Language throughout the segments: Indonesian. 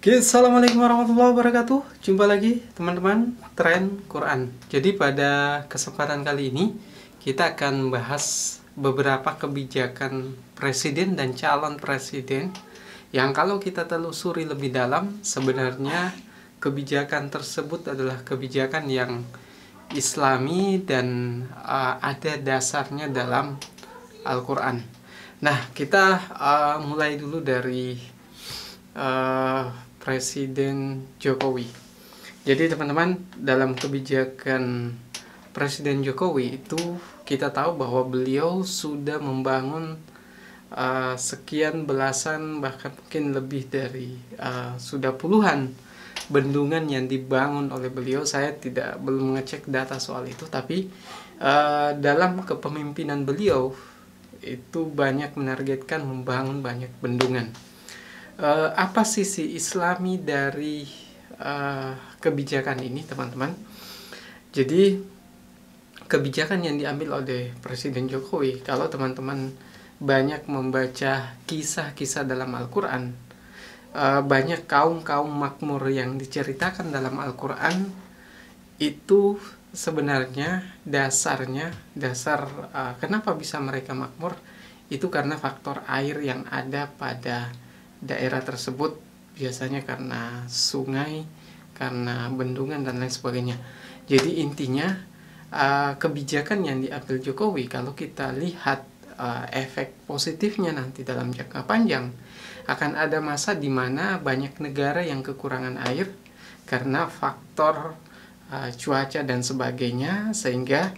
Oke, assalamualaikum warahmatullahi wabarakatuh. Jumpa lagi teman-teman Tren Quran. Jadi pada kesempatan kali ini kita akan bahas beberapa kebijakan presiden dan calon presiden yang kalau kita telusuri lebih dalam sebenarnya kebijakan tersebut adalah kebijakan yang Islami dan ada dasarnya dalam Al-Quran. Nah, kita mulai dulu dari Presiden Jokowi. Jadi teman-teman, dalam kebijakan Presiden Jokowi itu kita tahu bahwa beliau sudah membangun sekian belasan bahkan mungkin lebih dari sudah puluhan bendungan yang dibangun oleh beliau. Saya belum mengecek data soal itu, tapi dalam kepemimpinan beliau itu banyak menargetkan membangun banyak bendungan. Apa sisi Islami dari kebijakan ini, teman-teman? Jadi kebijakan yang diambil oleh Presiden Jokowi, kalau teman-teman banyak membaca kisah-kisah dalam Al-Quran, banyak kaum-kaum makmur yang diceritakan dalam Al-Quran itu sebenarnya dasar kenapa bisa mereka makmur itu karena faktor air yang ada pada daerah tersebut, biasanya karena sungai, karena bendungan dan lain sebagainya. Jadi intinya kebijakan yang diambil Jokowi, kalau kita lihat efek positifnya nanti dalam jangka panjang, akan ada masa di mana banyak negara yang kekurangan air karena faktor cuaca dan sebagainya, sehingga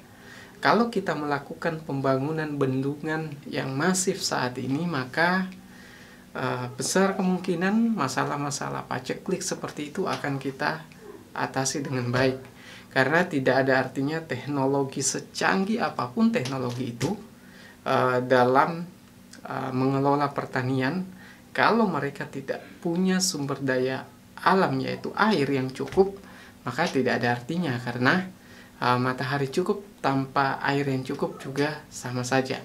kalau kita melakukan pembangunan bendungan yang masif saat ini, maka besar kemungkinan masalah-masalah paceklik seperti itu akan kita atasi dengan baik, karena tidak ada artinya teknologi secanggih apapun teknologi itu dalam mengelola pertanian kalau mereka tidak punya sumber daya alam yaitu air yang cukup, maka tidak ada artinya, karena matahari cukup tanpa air yang cukup juga sama saja.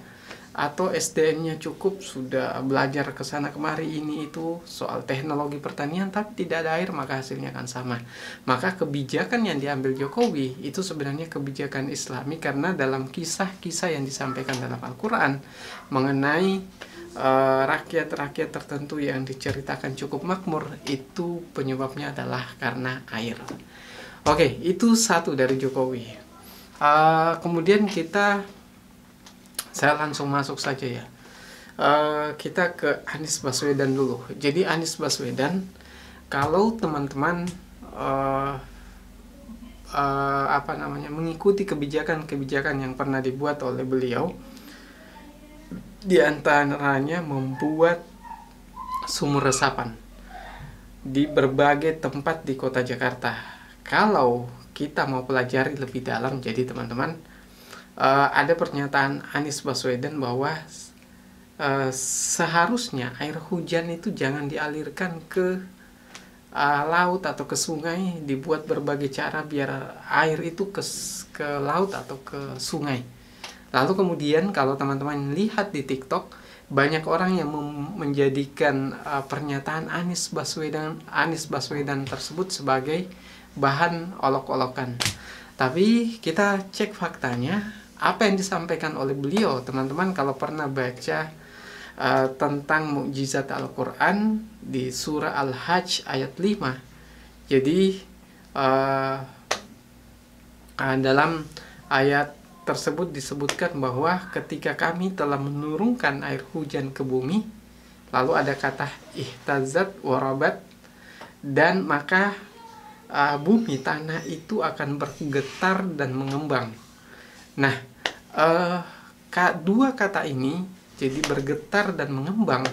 Atau SDM-nya cukup, sudah belajar ke sana kemari ini itu soal teknologi pertanian, tapi tidak ada air, maka hasilnya akan sama. Maka kebijakan yang diambil Jokowi itu sebenarnya kebijakan Islami, karena dalam kisah-kisah yang disampaikan dalam Al-Quran mengenai rakyat-rakyat tertentu yang diceritakan cukup makmur, itu penyebabnya adalah karena air. Oke, itu satu dari Jokowi. Kemudian saya langsung masuk saja ya. Kita ke Anies Baswedan dulu. Jadi Anies Baswedan, kalau teman-teman mengikuti kebijakan-kebijakan yang pernah dibuat oleh beliau, di antaranya membuat sumur resapan di berbagai tempat di kota Jakarta. Kalau kita mau pelajari lebih dalam, jadi teman-teman, ada pernyataan Anies Baswedan bahwa seharusnya air hujan itu jangan dialirkan ke laut atau ke sungai, dibuat berbagai cara biar air itu ke laut atau ke sungai. Lalu kemudian kalau teman-teman lihat di TikTok, banyak orang yang menjadikan pernyataan Anies Baswedan tersebut sebagai bahan olok-olokan. Tapi kita cek faktanya, apa yang disampaikan oleh beliau, teman-teman kalau pernah baca tentang mukjizat Al-Quran di surah Al-Hajj ayat 5. Jadi dalam ayat tersebut disebutkan bahwa ketika kami telah menurunkan air hujan ke bumi, lalu ada kata ihtazat warabat, dan maka bumi tanah itu akan bergetar dan mengembang. Nah, dua kata ini, jadi bergetar dan mengembang,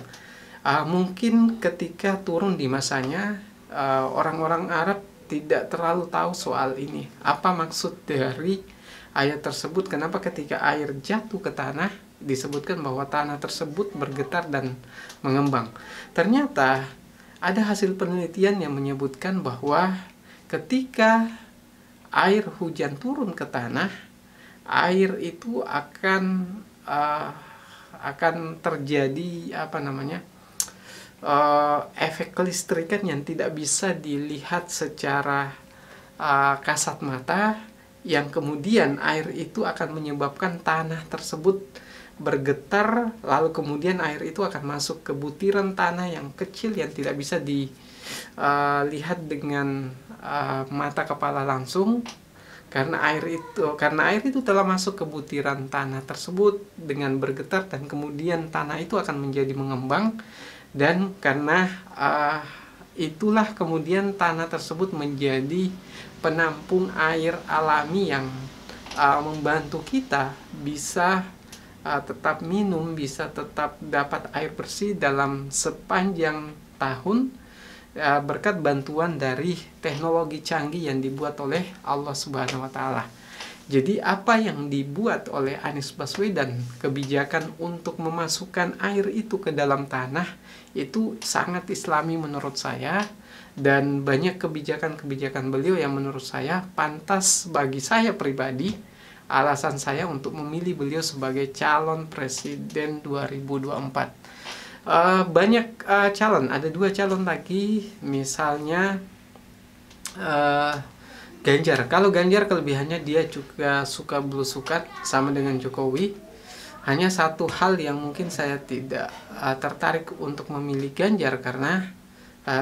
mungkin ketika turun di masanya orang-orang Arab tidak terlalu tahu soal ini. Apa maksud dari ayat tersebut? Kenapa ketika air jatuh ke tanah disebutkan bahwa tanah tersebut bergetar dan mengembang? Ternyata ada hasil penelitian yang menyebutkan bahwa ketika air hujan turun ke tanah, air itu akan terjadi efek kelistrikan yang tidak bisa dilihat secara kasat mata, yang kemudian air itu akan menyebabkan tanah tersebut bergetar, lalu kemudian air itu akan masuk ke butiran tanah yang kecil yang tidak bisa dilihat dengan mata kepala langsung, karena air itu telah masuk ke butiran tanah tersebut dengan bergetar, dan kemudian tanah itu akan menjadi mengembang, dan karena itulah kemudian tanah tersebut menjadi penampung air alami yang membantu kita bisa tetap minum, bisa tetap dapat air bersih dalam sepanjang tahun, berkat bantuan dari teknologi canggih yang dibuat oleh Allah Subhanahu wa Ta'ala. Jadi apa yang dibuat oleh Anies Baswedan, kebijakan untuk memasukkan air itu ke dalam tanah, itu sangat islami menurut saya, dan banyak kebijakan-kebijakan beliau yang menurut saya pantas bagi saya pribadi. Alasan saya untuk memilih beliau sebagai calon presiden 2024. Banyak calon, ada 2 calon lagi, misalnya Ganjar. Kalau Ganjar kelebihannya dia juga suka belusukan sama dengan Jokowi. Hanya satu hal yang mungkin saya tidak tertarik untuk memilih Ganjar, karena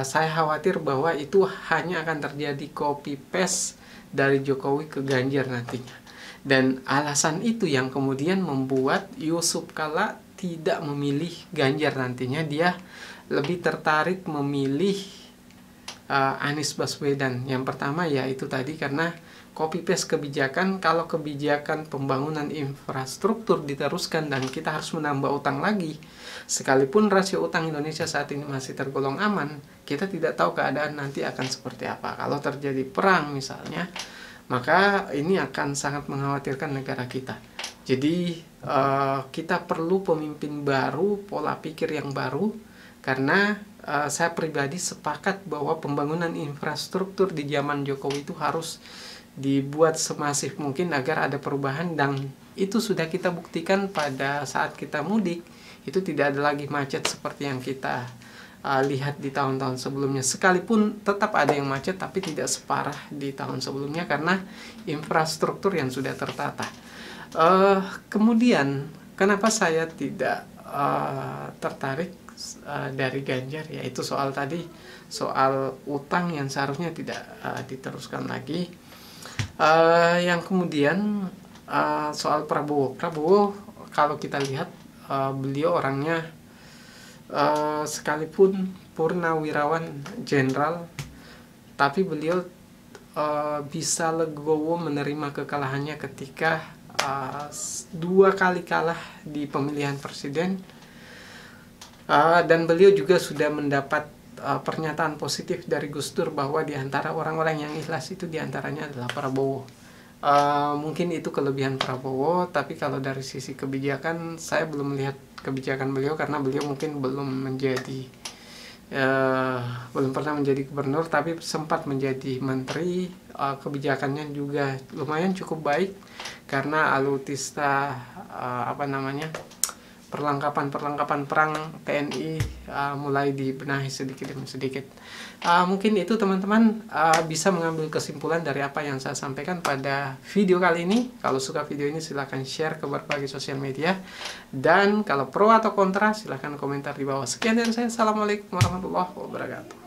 saya khawatir bahwa itu hanya akan terjadi copy paste dari Jokowi ke Ganjar nantinya. Dan alasan itu yang kemudian membuat Yusuf Kala tidak memilih Ganjar nantinya. Dia lebih tertarik memilih Anies Baswedan. Yang pertama ya itu tadi, karena copy paste kebijakan. Kalau kebijakan pembangunan infrastruktur diteruskan dan kita harus menambah utang lagi, sekalipun rasio utang Indonesia saat ini masih tergolong aman, kita tidak tahu keadaan nanti akan seperti apa. Kalau terjadi perang misalnya, maka ini akan sangat mengkhawatirkan negara kita. Jadi kita perlu pemimpin baru, pola pikir yang baru, karena saya pribadi sepakat bahwa pembangunan infrastruktur di zaman Jokowi itu harus dibuat semasif mungkin agar ada perubahan, dan itu sudah kita buktikan pada saat kita mudik. Itu tidak ada lagi macet seperti yang kita lihat di tahun-tahun sebelumnya. Sekalipun tetap ada yang macet, tapi tidak separah di tahun sebelumnya karena infrastruktur yang sudah tertata. Kemudian kenapa saya tidak tertarik dari Ganjar, yaitu soal tadi, soal utang yang seharusnya tidak diteruskan lagi. Yang kemudian soal Prabowo kalau kita lihat, beliau orangnya sekalipun purnawirawan jenderal, tapi beliau bisa legowo menerima kekalahannya ketika 2 kali kalah di pemilihan presiden, dan beliau juga sudah mendapat pernyataan positif dari Gus Dur bahwa diantara orang-orang yang ikhlas itu diantaranya adalah Prabowo. Mungkin itu kelebihan Prabowo, tapi kalau dari sisi kebijakan saya belum melihat kebijakan beliau, karena beliau mungkin belum pernah menjadi gubernur, tapi sempat menjadi menteri. Kebijakannya juga lumayan cukup baik, karena alutsista perlengkapan perang TNI mulai dibenahi sedikit demi sedikit. Mungkin itu teman-teman bisa mengambil kesimpulan dari apa yang saya sampaikan pada video kali ini. Kalau suka video ini silahkan share ke berbagai sosial media, dan kalau pro atau kontra silahkan komentar di bawah. Sekian dari saya, assalamualaikum warahmatullahi wabarakatuh.